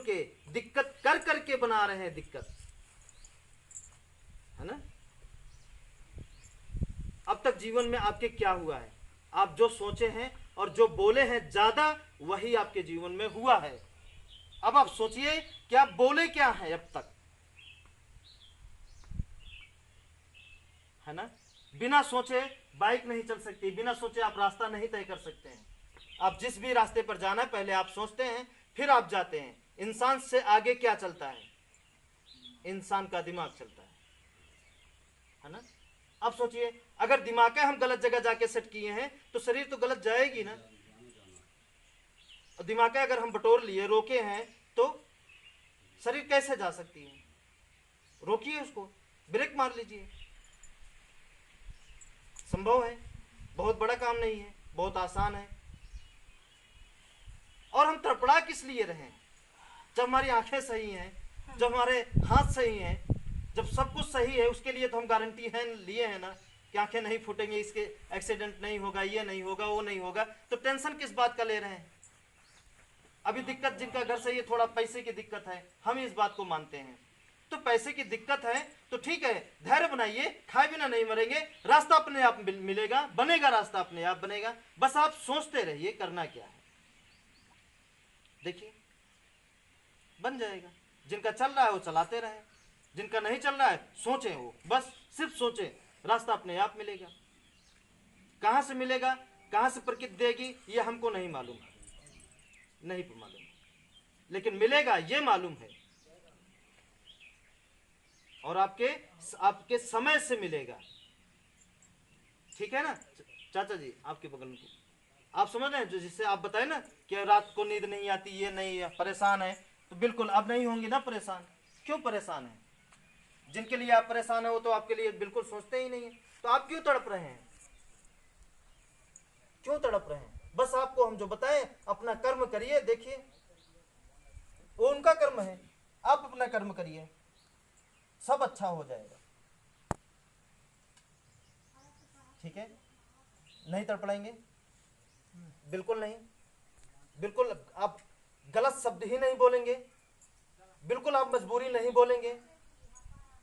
के, दिक्कत कर करके बना रहे हैं दिक्कत, है ना। अब तक जीवन में आपके क्या हुआ है? आप जो सोचे हैं और जो बोले हैं ज्यादा, वही आपके जीवन में हुआ है। अब आप सोचिए कि आप बोले क्या है अब तक, है ना। बिना सोचे बाइक नहीं चल सकती, बिना सोचे आप रास्ता नहीं तय कर सकते हैं। आप जिस भी रास्ते पर जाना है पहले आप सोचते हैं, फिर आप जाते हैं। इंसान से आगे क्या चलता है? इंसान का दिमाग चलता है ना। अब सोचिए, अगर दिमाग हम गलत जगह जाके सेट किए हैं तो शरीर तो गलत जाएगी ना। और दिमाग अगर हम बटोर लिए, रोके हैं, तो शरीर कैसे जा सकती है? रोकिए उसको, ब्रेक मार लीजिए। संभव है, बहुत बड़ा काम नहीं है, बहुत आसान है। और हम तड़पड़ा किस लिए रहे? जब हमारी आंखें सही हैं, जब हमारे हाथ सही हैं, जब सब कुछ सही है, उसके लिए तो हम गारंटी है लिए हैं ना कि आंखें नहीं फूटेंगे, इसके एक्सीडेंट नहीं होगा, ये नहीं होगा, वो नहीं होगा। तो टेंशन किस बात का ले रहे हैं? अभी दिक्कत जिनका घर सही है, थोड़ा पैसे की दिक्कत है, हम इस बात को मानते हैं। तो पैसे की दिक्कत है तो ठीक है, धैर्य बनाइए, खाए बिना नहीं मरेंगे, रास्ता अपने आप मिलेगा, बनेगा, रास्ता अपने आप बनेगा। बस आप सोचते रहिए करना क्या है, देखिए बन जाएगा। जिनका चल रहा है वो चलाते रहे, जिनका नहीं चल रहा है सोचें, वो बस सिर्फ सोचें, रास्ता अपने आप मिलेगा। कहां से मिलेगा, कहां से प्रकृति देगी, ये हमको नहीं मालूम, नहीं मालूम, लेकिन मिलेगा ये मालूम है। और आपके समय से मिलेगा, ठीक है ना। चाचा जी आपके बगल में, आप समझ रहे हैं, जो जिससे आप बताए ना कि रात को नींद नहीं आती, ये नहीं है, परेशान है, तो बिल्कुल अब नहीं होंगी ना परेशान। क्यों परेशान है? जिनके लिए आप परेशान है वो तो आपके लिए बिल्कुल सोचते ही नहीं है। तो आप क्यों तड़प रहे हैं? क्यों तड़प रहे हैं? बस आपको हम जो बताएं, अपना कर्म करिए, देखिए वो उनका कर्म है, आप अपना कर्म करिए, सब अच्छा हो जाएगा, ठीक है। नहीं तड़पड़ाएंगे, बिल्कुल नहीं, बिल्कुल आप गलत शब्द ही नहीं बोलेंगे, बिल्कुल आप मजबूरी नहीं बोलेंगे।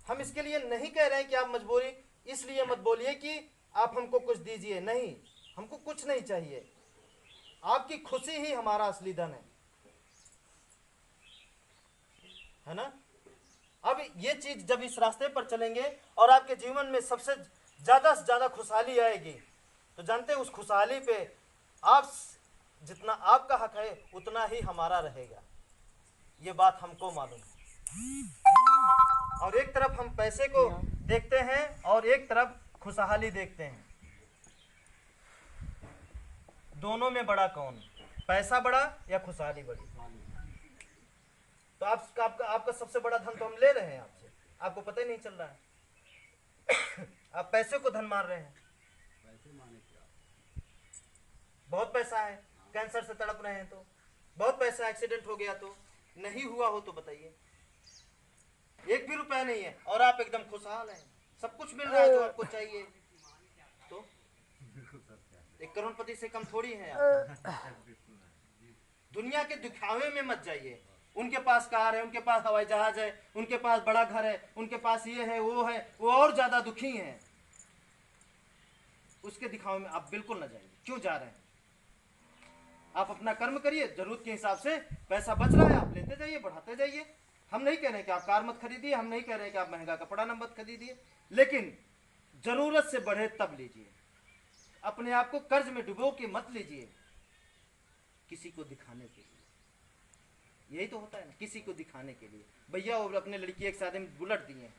हम इसके लिए नहीं कह रहे हैं कि आप मजबूरी इसलिए मत बोलिए कि आप हमको कुछ दीजिए, नहीं, हमको कुछ नहीं चाहिए, आपकी खुशी ही हमारा असली धन है ना। अब ये चीज जब इस रास्ते पर चलेंगे और आपके जीवन में सबसे ज्यादा से ज्यादा खुशहाली आएगी, तो जानते हैं उस खुशहाली पे आप, जितना आपका हक है उतना ही हमारा रहेगा, ये बात हमको मालूम है। और एक तरफ हम पैसे को देखते हैं और एक तरफ खुशहाली देखते हैं, दोनों में बड़ा कौन? पैसा बड़ा या खुशहाली बड़ी? तो आपका सबसे बड़ा धन तो हम ले रहे हैं आपसे, आपको पता ही नहीं चल रहा है। आप पैसे को धन मान रहे हैं। बहुत पैसा है, कैंसर से तड़प रहे हैं, तो बहुत पैसा, एक्सीडेंट हो गया तो, नहीं हुआ हो तो बताइए, एक भी रुपया नहीं है और आप एकदम खुशहाल हैं, सब कुछ मिल रहा है जो आपको चाहिए, तो एक करोड़पति से कम थोड़ी है आप। दुनिया के दिखावे में मत जाइए, उनके पास कार है, उनके पास हवाई जहाज है, उनके पास बड़ा घर है, उनके पास ये है, वो और ज्यादा दुखी हैं, उसके दिखावे में आप बिल्कुल न जाइए। क्यों जा रहे हैं? आप अपना कर्म करिए, जरूरत के हिसाब से पैसा बच रहा है आप लेते जाइए, बढ़ाते जाइए। हम नहीं कह रहे कि आप कार मत खरीदिए, हम नहीं कह रहे कि आप महंगा कपड़ा न मत खरीदिए, लेकिन जरूरत से बढ़े तब लीजिए, अपने आप को कर्ज में डुबो के मत लीजिए, किसी को दिखाने के लिए। यही तो होता है ना, किसी को दिखाने के लिए। भैया वो अपने लड़की के शादी में बुलेट दिए हैं,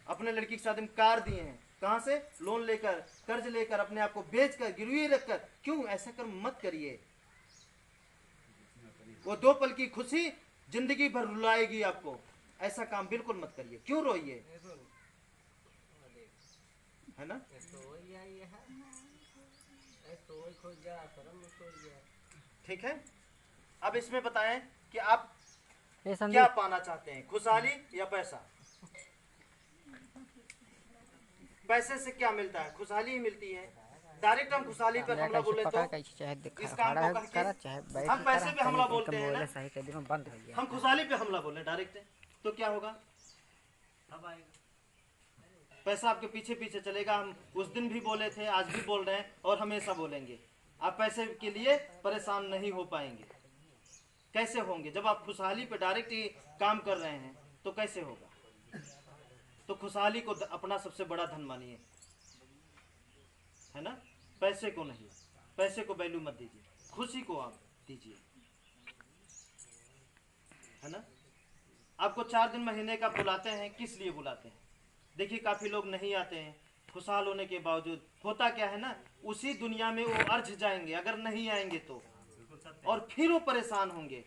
अपने लड़की की शादी में कार दिए हैं, कहां से? लोन लेकर, कर्ज लेकर, अपने आप को बेचकर, गिरवी रखकर। क्यों? ऐसा कर्म मत करिए, वो 2 पल की खुशी जिंदगी भर रुलाएगी आपको, ऐसा काम बिल्कुल मत करिए। क्यों रोइए, है ना। ठीक है, अब इसमें बताएं कि आप क्या पाना चाहते हैं, खुशहाली या पैसा? पैसे से क्या मिलता है? खुशहाली ही मिलती है। डायरेक्ट हम खुशहाली पर हमला बोले तो इस काम को करके हम पैसे पे हमला बोलते हैं ना, हम खुशहाली पे हमला बोले डायरेक्ट, तो क्या होगा? पैसा आपके पीछे पीछे चलेगा। हम उस दिन भी बोले थे, आज भी बोल रहे हैं और हमेशा बोलेंगे, आप पैसे के लिए परेशान नहीं हो पाएंगे। कैसे होंगे? जब आप खुशहाली पे डायरेक्ट ही काम कर रहे हैं तो कैसे होगा? तो खुशहाली को अपना सबसे बड़ा धन मानिए, है ना? पैसे को नहीं, पैसे को वैल्यू मत दीजिए, खुशी को आप दीजिए, है ना? आपको 4 दिन महीने का बुलाते हैं, किस लिए बुलाते हैं? देखिए काफी लोग नहीं आते हैं खुशहाल होने के बावजूद। होता क्या है ना, उसी दुनिया में वो अर्झ जाएंगे अगर नहीं आएंगे तो, और फिर वो परेशान होंगे।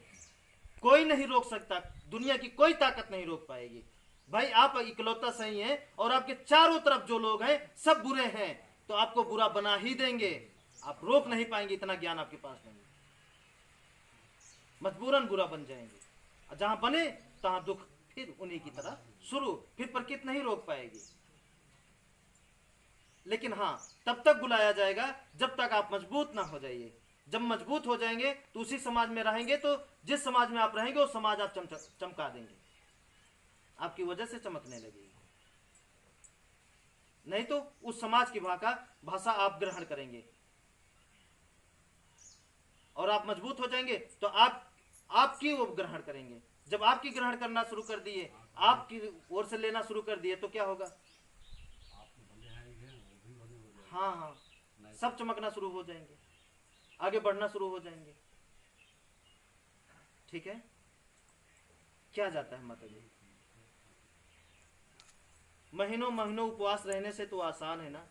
कोई नहीं रोक सकता, दुनिया की कोई ताकत नहीं रोक पाएगी। भाई आप इकलौता सही हैं और आपके चारों तरफ जो लोग हैं सब बुरे हैं, तो आपको बुरा बना ही देंगे, आप रोक नहीं पाएंगे, इतना ज्ञान आपके पास नहीं। मजबूरन बुरा बन जाएंगे, जहां बने तहां दुख फिर उन्हीं की तरह शुरू, फिर प्रकृति नहीं रोक पाएगी। लेकिन हाँ, तब तक बुलाया जाएगा जब तक आप मजबूत ना हो जाइए। जब मजबूत हो जाएंगे तो उसी समाज में रहेंगे, तो जिस समाज में आप रहेंगे वो समाज आप चमका देंगे, आपकी वजह से चमकने लगेगी। नहीं तो उस समाज की भाषा आप ग्रहण करेंगे, और आप मजबूत हो जाएंगे तो आपकी वो ग्रहण करेंगे। जब आपकी ग्रहण करना शुरू कर दिए, आपकी ओर से लेना शुरू कर दिए, तो क्या होगा? हाँ हाँ, सब चमकना शुरू हो जाएंगे, आगे बढ़ना शुरू हो जाएंगे। ठीक है, क्या जाता है माता जी? महीनों महीनों उपवास रहने से तो आसान है ना?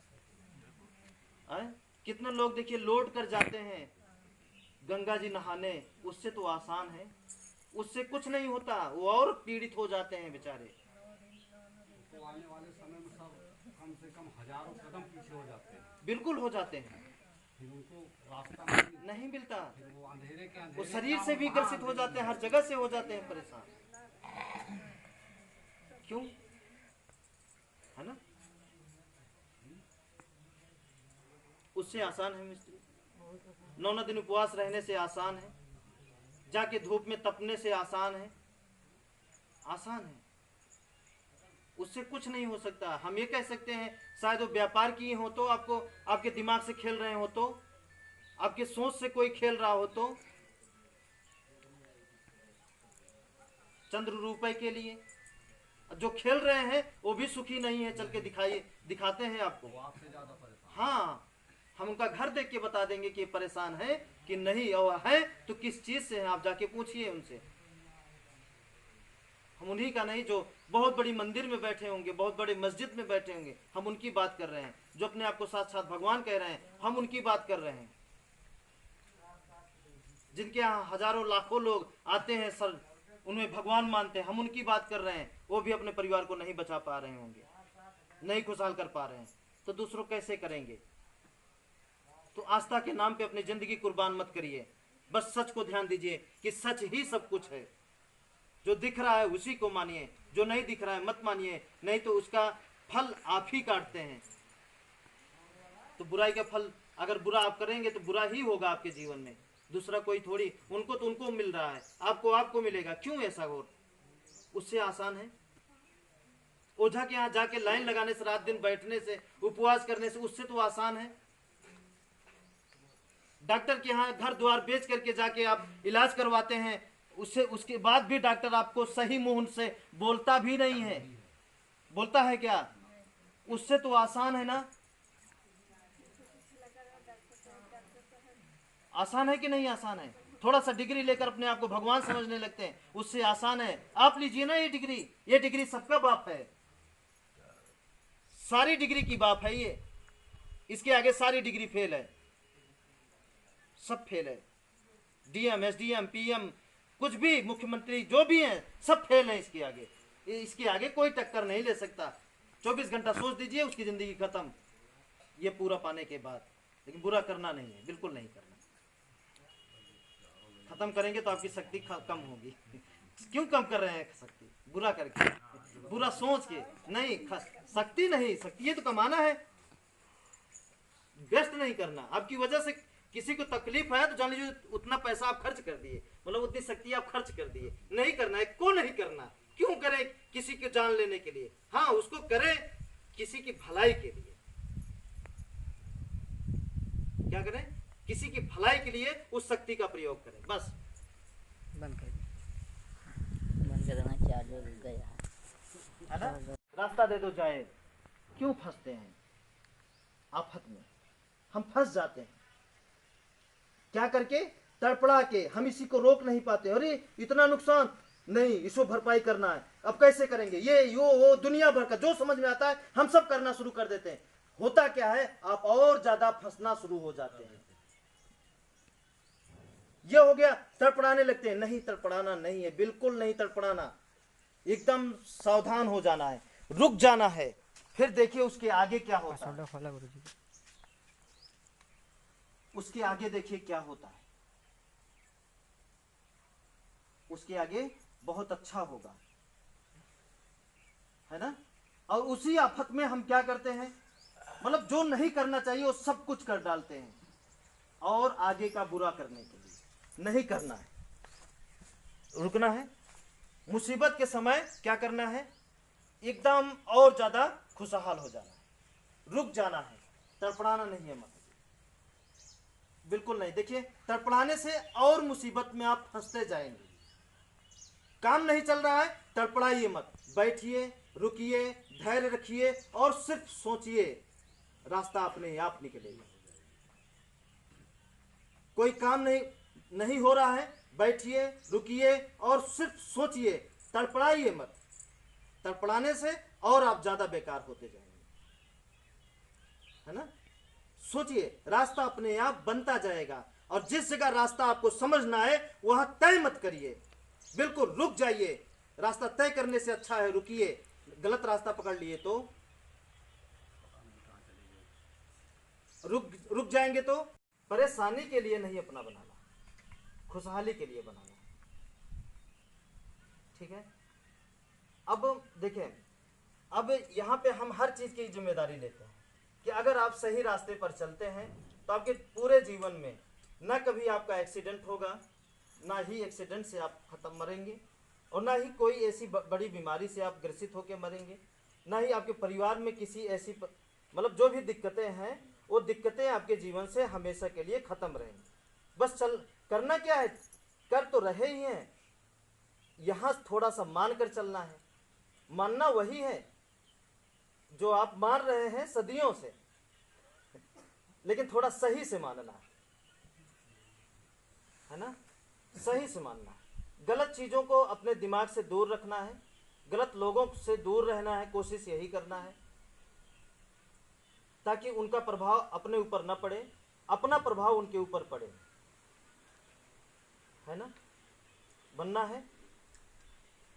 कितने लोग देखिए लौट कर जाते हैं गंगा जी नहाने, उससे तो आसान है, उससे कुछ नहीं होता, वो और पीड़ित हो जाते हैं बेचारे। तो आने वाले समय में सब कम से कम हजारों कदम पीछे हो जाते हैं, बिल्कुल हो जाते हैं, फिर उनको रास्ता नहीं मिलता, फिर वो अंधेरे के वो शरीर से भी ग्रसित हो जाते हैं, हर जगह से हो जाते हैं परेशान। क्यों? है ना? उससे आसान है मिस्त्री, 9 दिन उपवास रहने से आसान है, जाके धूप में तपने से आसान है, आसान है, उससे कुछ नहीं हो सकता। हम ये कह सकते हैं शायद वो व्यापार किए हो तो, आपको आपके दिमाग से खेल रहे हो तो, आपके सोच से कोई खेल रहा हो तो, चंद्र रुपए के लिए जो खेल रहे हैं वो भी सुखी नहीं है। चल के दिखाते हैं आपको, आपसे ज्यादा परेशान। हाँ, हम उनका घर देख के बता देंगे कि परेशान है कि नहीं, और है तो किस चीज से है, आप जाके पूछिए उनसे। हम उन्हीं का नहीं जो बहुत बड़ी मंदिर में बैठे होंगे, बहुत बड़ी मस्जिद में बैठे होंगे, हम उनकी बात कर रहे हैं। जो अपने आप को साक्षात भगवान कह रहे हैं, हम उनकी बात कर रहे हैं। जिनके यहाँ हजारों लाखों लोग आते हैं, सर उन्हें भगवान मानते हैं, हम उनकी बात कर रहे हैं। वो भी अपने परिवार को नहीं बचा पा रहे होंगे, नहीं खुशहाल कर पा रहे हैं, तो दूसरों कैसे करेंगे? तो आस्था के नाम पे अपनी जिंदगी कुर्बान मत करिए, बस सच को ध्यान दीजिए कि सच ही सब कुछ है। जो दिख रहा है उसी को मानिए, जो नहीं दिख रहा है मत मानिए, नहीं तो उसका फल आप ही काटते हैं। तो बुराई का फल अगर बुरा आप करेंगे तो बुरा ही होगा आपके जीवन में, दूसरा कोई थोड़ी। उनको तो उनको मिल रहा है, आपको मिलेगा, क्यों ऐसा हो? उससे आसान है ओझा के यहाँ जाके लाइन लगाने से, रात दिन बैठने से, उपवास करने से, उससे तो आसान है। डॉक्टर के यहाँ घर द्वार बेच करके जाके आप इलाज करवाते हैं, उसके बाद भी डॉक्टर आपको सही मुंह से बोलता भी नहीं है, बोलता है क्या? उससे तो आसान है ना? आसान है कि नहीं आसान है? थोड़ा सा डिग्री लेकर अपने आप को भगवान समझने लगते हैं, उससे आसान है। आप लीजिए ना ये डिग्री सबका बाप है, सारी डिग्री की बाप है ये, इसके आगे सारी डिग्री फेल है, सब फेल है। डीएम, एसडीएम, पीएम, कुछ भी, मुख्यमंत्री जो भी हैं, सब फेल है इसके आगे। इसके आगे कोई टक्कर नहीं ले सकता। 24 घंटा सोच दीजिए, उसकी जिंदगी खत्म, ये पूरा पाने के बाद। लेकिन बुरा करना नहीं है, बिल्कुल नहीं करना। खत्म करेंगे तो आपकी शक्ति कम होगी। क्यों कम कर रहे हैं शक्ति? बुरा करके, बुरा सोच के नहीं, शक्ति नहीं, शक्ति ये तो कमाना है। व्यस्त नहीं करना। आपकी वजह से किसी को तकलीफ है तो जान लीजिए उतना पैसा आप खर्च कर दिए, मतलब उतनी शक्ति आप खर्च कर दिए। नहीं करना है, क्यों नहीं करना? क्यों करें किसी की जान लेने के लिए? हाँ, उसको करें किसी की भलाई के लिए। क्या करें? किसी की भलाई के लिए उस शक्ति का प्रयोग करें, बस। बंद कर देना, चार्जर गया है ना? रास्ता दे दो जाए, क्यों फंसते हैं आफत में? हम फंस जाते हैं क्या करके? तड़पड़ा के। हम इसी को रोक नहीं पाते। अरे इतना नुकसान नहीं, इसको भरपाई करना है, अब कैसे करेंगे? ये वो दुनिया भर का जो समझ में आता है हम सब करना शुरू कर देते हैं। होता क्या है, आप और ज्यादा फंसना शुरू हो जाते हैं। ये हो गया, तड़पड़ाने लगते हैं। नहीं, तड़पड़ाना नहीं है, बिल्कुल नहीं तड़पड़ाना। एकदम सावधान हो जाना है, रुक जाना है। फिर देखिए उसके आगे क्या होता है। उसके आगे देखिए क्या होता है। उसके आगे बहुत अच्छा होगा, है ना? और उसी आफत में हम क्या करते हैं, मतलब जो नहीं करना चाहिए वो सब कुछ कर डालते हैं, और आगे का बुरा करने के लिए। नहीं करना है, रुकना है। मुसीबत के समय क्या करना है? एकदम और ज्यादा खुशहाल हो जाना है, रुक जाना है, तड़पड़ाना नहीं है। मतलब बिल्कुल नहीं। देखिए, तड़पड़ाने से और मुसीबत में आप फंसते जाएंगे। काम नहीं चल रहा है, तड़पड़ाइए मत, बैठिए, रुकिए, धैर्य रखिए और सिर्फ सोचिए, रास्ता अपने आप निकलेगा। कोई काम नहीं हो रहा है, बैठिए, रुकिए और सिर्फ सोचिए, तड़पड़ाइए मत। तड़पड़ाने से और आप ज्यादा बेकार होते जाएंगे, है ना? सोचिए, रास्ता अपने आप बनता जाएगा। और जिस जगह रास्ता आपको समझ ना आए वहां तय मत करिए, बिल्कुल रुक जाइए। रास्ता तय करने से अच्छा है रुकिए। गलत रास्ता पकड़ लिए तो रुक जाएंगे। तो परेशानी के लिए नहीं अपना बनाना, खुशहाली के लिए बनाना। ठीक है? अब देखिए, अब यहां पे हम हर चीज की जिम्मेदारी लेते हैं कि अगर आप सही रास्ते पर चलते हैं तो आपके पूरे जीवन में ना कभी आपका एक्सीडेंट होगा, ना ही एक्सीडेंट से आप खत्म मरेंगे, और ना ही कोई ऐसी बड़ी बीमारी से आप ग्रसित होकर मरेंगे, ना ही आपके परिवार में किसी ऐसी मतलब जो भी दिक्कतें हैं वो दिक्कतें आपके जीवन से हमेशा के लिए खत्म रहेंगी। बस करना क्या है, कर तो रहे ही हैं, यहाँ थोड़ा सा मान कर चलना है। मानना वही है जो आप मान रहे हैं सदियों से, लेकिन थोड़ा सही से मानना है ना? सही से मानना है। गलत चीजों को अपने दिमाग से दूर रखना है, गलत लोगों से दूर रहना है, कोशिश यही करना है ताकि उनका प्रभाव अपने ऊपर न पड़े, अपना प्रभाव उनके ऊपर पड़े, है ना? बनना है।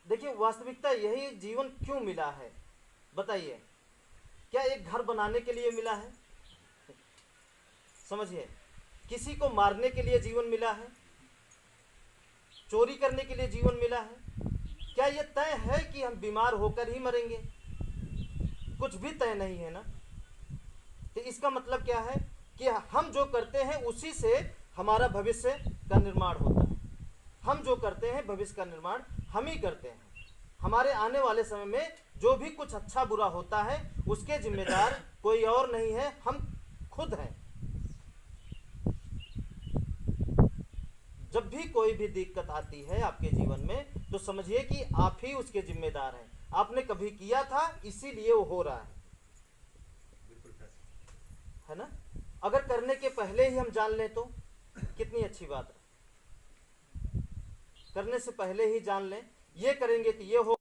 देखिए, वास्तविकता यही जीवन क्यों मिला है बताइए? क्या एक घर बनाने के लिए मिला है? समझिए, किसी को मारने के लिए जीवन मिला है? चोरी करने के लिए जीवन मिला है? क्या यह तय है कि हम बीमार होकर ही मरेंगे? कुछ भी तय नहीं है ना। तो इसका मतलब क्या है कि हम जो करते हैं उसी से हमारा भविष्य का निर्माण होता है। हम जो करते हैं भविष्य का निर्माण हम ही करते हैं। हमारे आने वाले समय में जो भी कुछ अच्छा बुरा होता है उसके जिम्मेदार कोई और नहीं है, हम खुद हैं। जब भी कोई भी दिक्कत आती है आपके जीवन में तो समझिए कि आप ही उसके जिम्मेदार हैं। आपने कभी किया था इसीलिए वो हो रहा है ना? अगर करने के पहले ही हम जान लें तो कितनी अच्छी बात है। करने से पहले ही जान लें, ये करेंगे कि ये हो